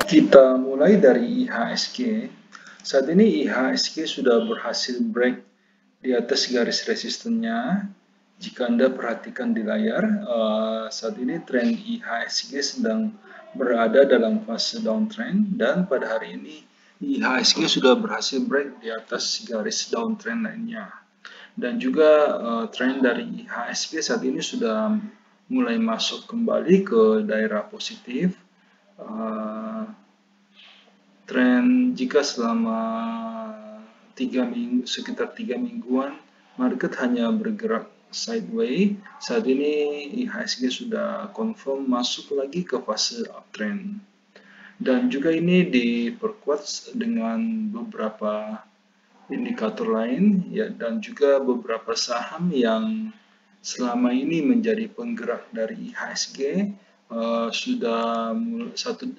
Kita mulai dari IHSG. Saat ini IHSG sudah berhasil break di atas garis resistennya. Jika Anda perhatikan di layar, saat ini tren IHSG sedang berada dalam fase downtrend, dan pada hari ini IHSG sudah berhasil break di atas garis downtrend lainnya. Dan juga tren dari IHSG saat ini sudah mulai masuk kembali ke daerah positif. Tren jika selama sekitar 3 mingguan market hanya bergerak sideways, saat ini IHSG sudah confirm masuk lagi ke fase uptrend. Dan juga ini diperkuat dengan beberapa indikator lain ya, dan juga beberapa saham yang selama ini menjadi penggerak dari IHSG sudah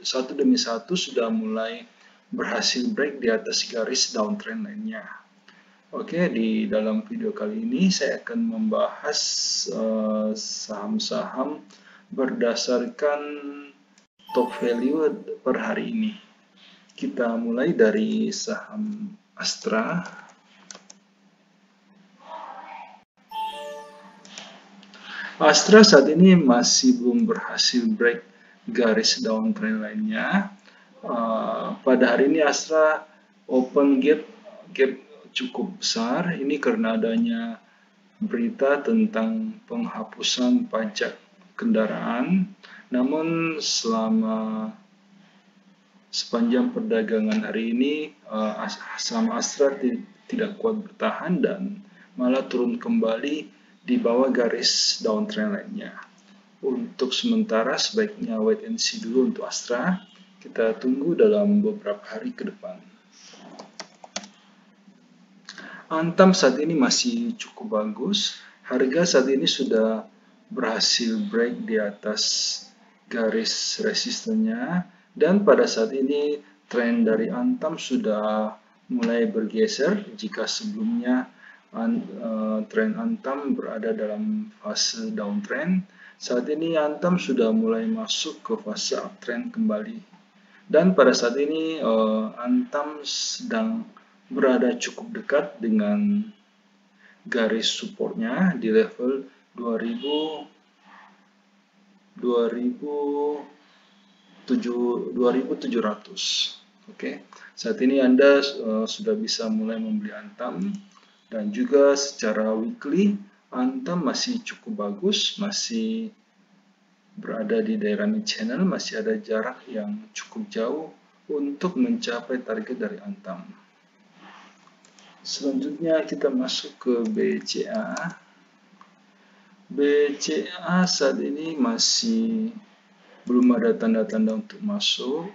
satu demi satu sudah mulai berhasil break di atas garis downtrend lainnya. Oke, di dalam video kali ini saya akan membahas saham-saham berdasarkan top value per hari ini. Kita mulai dari saham Astra. Astra saat ini masih belum berhasil break garis downtrend lainnya. Pada hari ini Astra open gap cukup besar. Ini karena adanya berita tentang penghapusan pajak kendaraan. Namun sepanjang perdagangan hari ini saham Astra tidak kuat bertahan dan malah turun kembali di bawah garis downtrend lainnya. Untuk sementara sebaiknya wait and see dulu untuk Astra. Kita tunggu dalam beberapa hari ke depan. Antam saat ini masih cukup bagus. Harga saat ini sudah berhasil break di atas garis resistennya, dan pada saat ini tren dari Antam sudah mulai bergeser. Jika sebelumnya tren Antam berada dalam fase downtrend, saat ini Antam sudah mulai masuk ke fase uptrend kembali. Dan pada saat ini Antam sedang berada cukup dekat dengan garis supportnya di level 2700. Oke, saat ini Anda sudah bisa mulai membeli Antam, dan juga secara weekly Antam masih cukup bagus, masih berada di daerah mid channel, masih ada jarak yang cukup jauh untuk mencapai target dari Antam. Selanjutnya kita masuk ke BCA. BCA saat ini masih belum ada tanda-tanda untuk masuk.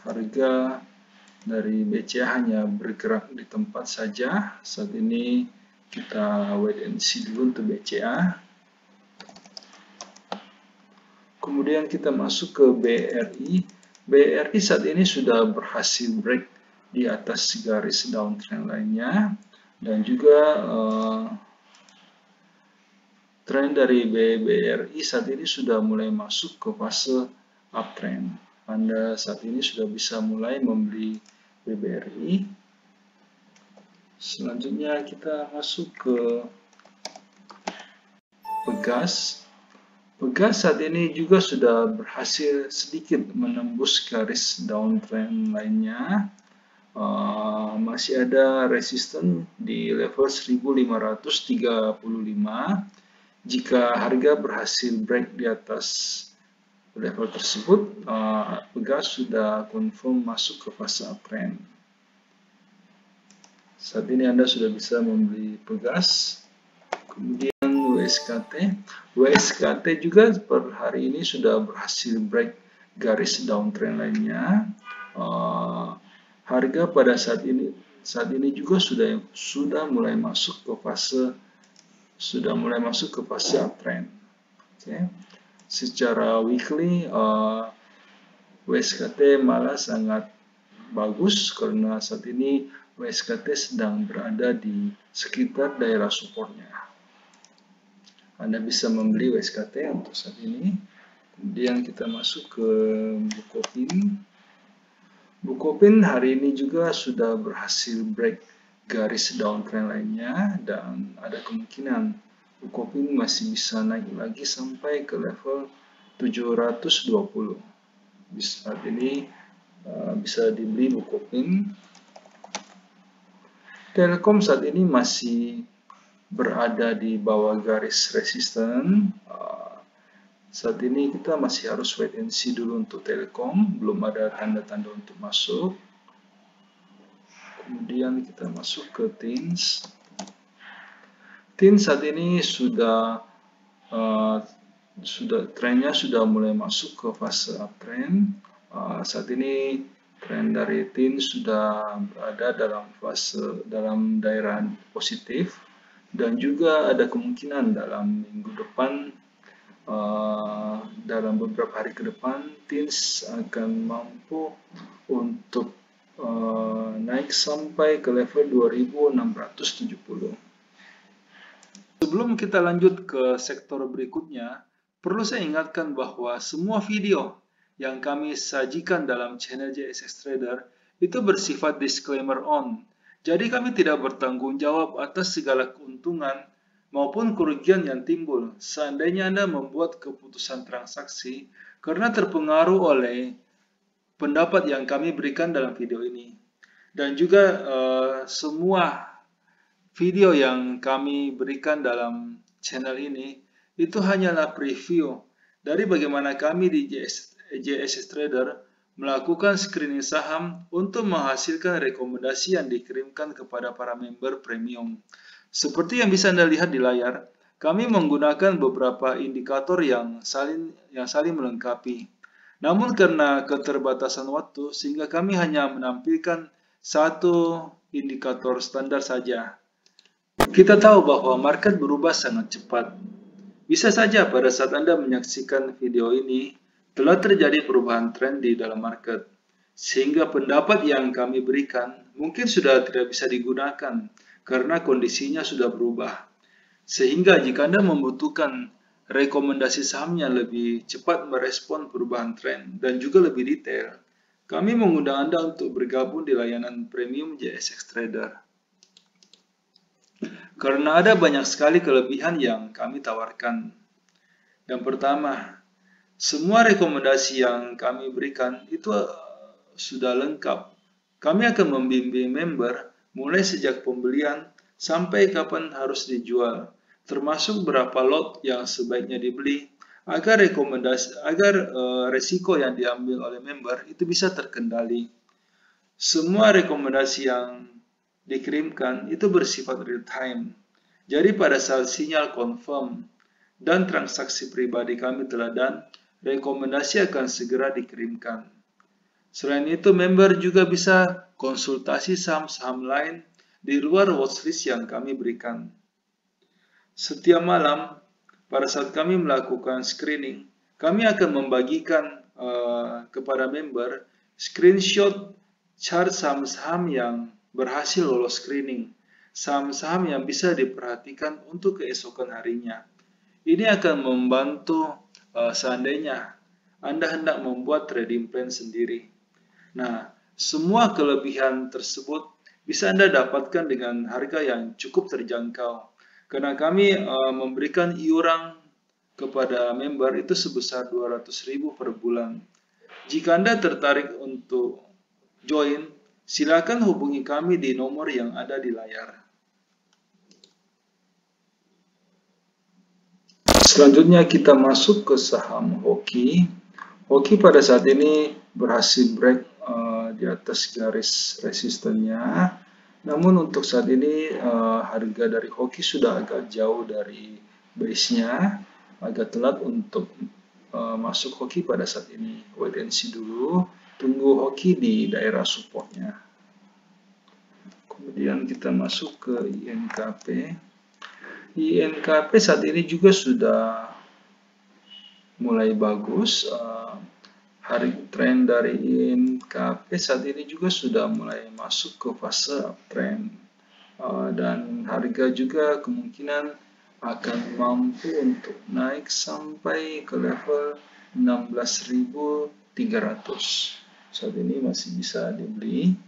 Harga dari BCA hanya bergerak di tempat saja. Saat ini kita wait and see dulu untuk BCA. Kemudian kita masuk ke BRI. BRI saat ini sudah berhasil break di atas garis downtrend lainnya, dan juga tren dari BRI saat ini sudah mulai masuk ke fase uptrend. Anda saat ini sudah bisa mulai membeli BBRI. Selanjutnya kita masuk ke Pegas. Pegas saat ini juga sudah berhasil sedikit menembus garis downtrend lainnya. Masih ada resisten di level 1535. Jika harga berhasil break di atas level tersebut, Pegas sudah confirm masuk ke fase uptrend. Saat ini Anda sudah bisa membeli Pegas. Kemudian WSKT juga per hari ini sudah berhasil break garis downtrend lainnya. Harga pada saat ini juga sudah mulai masuk ke fase uptrend. Okay. Secara weekly WSKT malah sangat bagus karena saat ini WSKT sedang berada di sekitar daerah supportnya. Anda bisa membeli WSKT untuk saat ini. Kemudian kita masuk ke Bukopin. Bukopin hari ini juga sudah berhasil break garis downtrend lainnya dan ada kemungkinan Bukopin masih bisa naik lagi sampai ke level 720. Saat ini bisa dibeli Bukopin. Telkom saat ini masih berada di bawah garis resisten. Saat ini kita masih harus wait and see dulu untuk Telkom, belum ada tanda-tanda untuk masuk. Kemudian kita masuk ke TINS. TINS saat ini trennya sudah mulai masuk ke fase uptrend. Saat ini tren dari TINS sudah berada dalam daerah positif dan juga ada kemungkinan dalam minggu depan, dalam beberapa hari ke depan, TINS akan mampu untuk naik sampai ke level 2670. Sebelum kita lanjut ke sektor berikutnya, perlu saya ingatkan bahwa semua video yang kami sajikan dalam channel JSX Trader itu bersifat disclaimer on. Jadi kami tidak bertanggung jawab atas segala keuntungan maupun kerugian yang timbul seandainya Anda membuat keputusan transaksi karena terpengaruh oleh pendapat yang kami berikan dalam video ini. Dan juga semua video yang kami berikan dalam channel ini itu hanyalah preview dari bagaimana kami di JSX Trader melakukan screening saham untuk menghasilkan rekomendasi yang dikirimkan kepada para member premium. Seperti yang bisa Anda lihat di layar, kami menggunakan beberapa indikator yang saling melengkapi. Namun karena keterbatasan waktu, sehingga kami hanya menampilkan satu indikator standar saja. Kita tahu bahwa market berubah sangat cepat. Bisa saja pada saat Anda menyaksikan video ini, telah terjadi perubahan tren di dalam market. Sehingga pendapat yang kami berikan mungkin sudah tidak bisa digunakan karena kondisinya sudah berubah. Sehingga jika Anda membutuhkan rekomendasi saham yang lebih cepat merespon perubahan tren dan juga lebih detail, kami mengundang Anda untuk bergabung di layanan premium JSX Trader. Karena ada banyak sekali kelebihan yang kami tawarkan. Yang pertama, semua rekomendasi yang kami berikan itu sudah lengkap. Kami akan membimbing member mulai sejak pembelian sampai kapan harus dijual, termasuk berapa lot yang sebaiknya dibeli, agar resiko yang diambil oleh member itu bisa terkendali. Semua rekomendasi yang dikirimkan itu bersifat real time. Jadi pada saat sinyal confirm dan transaksi pribadi kami telah done, rekomendasi akan segera dikirimkan. Selain itu, member juga bisa konsultasi saham-saham lain di luar watchlist yang kami berikan. Setiap malam, pada saat kami melakukan screening, kami akan membagikan kepada member screenshot chart saham-saham yang berhasil lolos screening, saham-saham yang bisa diperhatikan untuk keesokan harinya. Ini akan membantu seandainya Anda hendak membuat trading plan sendiri. Nah, semua kelebihan tersebut bisa Anda dapatkan dengan harga yang cukup terjangkau. Karena kami memberikan iuran kepada member itu sebesar 200.000 per bulan. Jika Anda tertarik untuk join, silakan hubungi kami di nomor yang ada di layar. Selanjutnya kita masuk ke saham Hoki. Hoki pada saat ini berhasil break di atas garis resistennya. Namun untuk saat ini harga dari Hoki sudah agak jauh dari base-nya, agak telat untuk masuk Hoki pada saat ini. Wait and see dulu, tunggu Hoki di daerah supportnya. Kemudian kita masuk ke INKP. INKP saat ini juga sudah mulai bagus. Tren dari INKP saat ini juga sudah mulai masuk ke fase uptrend. Dan harga juga kemungkinan akan mampu untuk naik sampai ke level 16.300. saat ini masih bisa dibeli.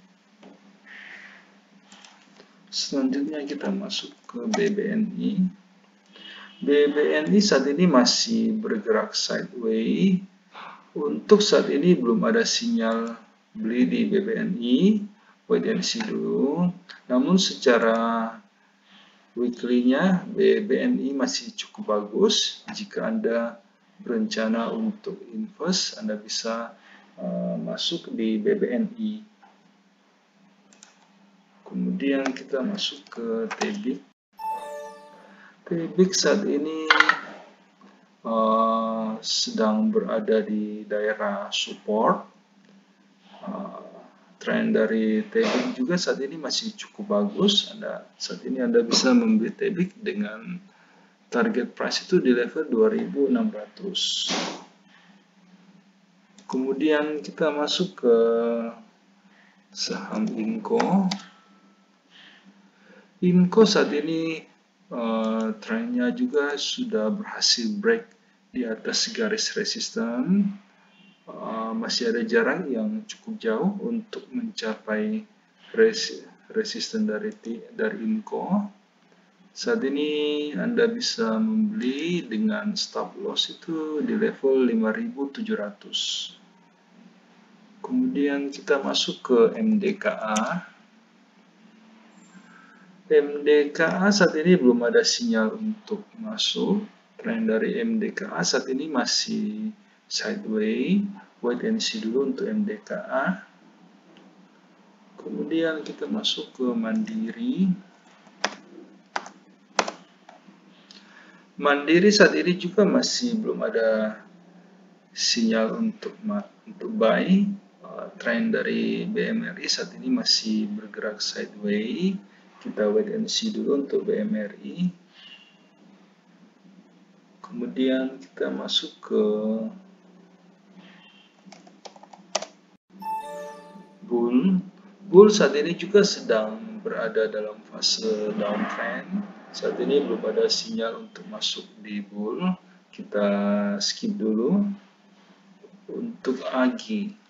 Selanjutnya kita masuk ke BBNI. BBNI saat ini masih bergerak sideways. Untuk saat ini belum ada sinyal beli di BBNI. Wait and see dulu. Namun secara weekly-nya BBNI masih cukup bagus. Jika Anda berencana untuk invest, Anda bisa masuk di BBNI. Kemudian kita masuk ke TBIC. TBIC saat ini sedang berada di daerah support. Tren dari TBIC juga saat ini masih cukup bagus. Saat ini Anda bisa membeli TBIC dengan target price itu di level 2.600. Kemudian kita masuk ke saham Inco. Inco saat ini trennya juga sudah berhasil break di atas garis resisten. Masih ada jarak yang cukup jauh untuk mencapai resisten dari Inco. Saat ini Anda bisa membeli dengan stop loss itu di level 5.700. Kemudian kita masuk ke MDKA. MDKA saat ini belum ada sinyal untuk masuk. Tren dari MDKA saat ini masih sideways. Wait and see dulu untuk MDKA. Kemudian kita masuk ke Mandiri. Mandiri saat ini juga masih belum ada sinyal untuk buy. Tren dari BMRI saat ini masih bergerak sideways. Kita wait and see dulu untuk BMRI. Kemudian kita masuk ke Bull. Bull saat ini juga sedang berada dalam fase downtrend. Saat ini belum ada sinyal untuk masuk di Bull. Kita skip dulu. Untuk AGI.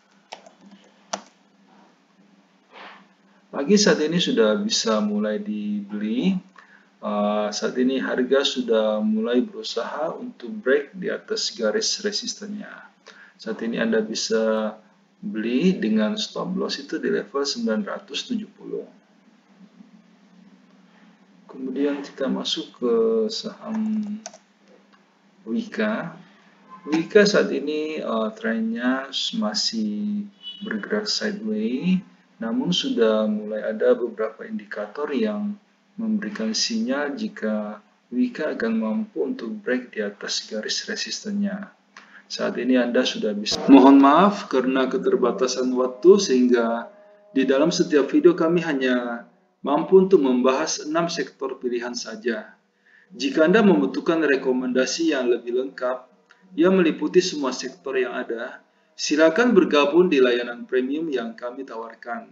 AGI saat ini sudah bisa mulai dibeli. Saat ini harga sudah mulai berusaha untuk break di atas garis resistennya. Saat ini Anda bisa beli dengan stop loss itu di level 970. Kemudian kita masuk ke saham Wika. Wika saat ini trennya masih bergerak sideways, namun sudah mulai ada beberapa indikator yang memberikan sinyal jika Wika akan mampu untuk break di atas garis resistennya. Saat ini Anda sudah bisa. Mohon maaf karena keterbatasan waktu sehingga di dalam setiap video kami hanya mampu untuk membahas 6 sektor pilihan saja. Jika Anda membutuhkan rekomendasi yang lebih lengkap yang meliputi semua sektor yang ada, silakan bergabung di layanan premium yang kami tawarkan.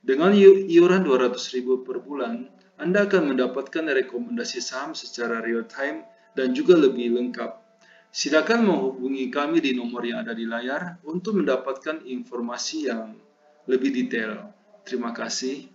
Dengan iuran 200.000 per bulan, Anda akan mendapatkan rekomendasi saham secara real time dan juga lebih lengkap. Silakan menghubungi kami di nomor yang ada di layar untuk mendapatkan informasi yang lebih detail. Terima kasih.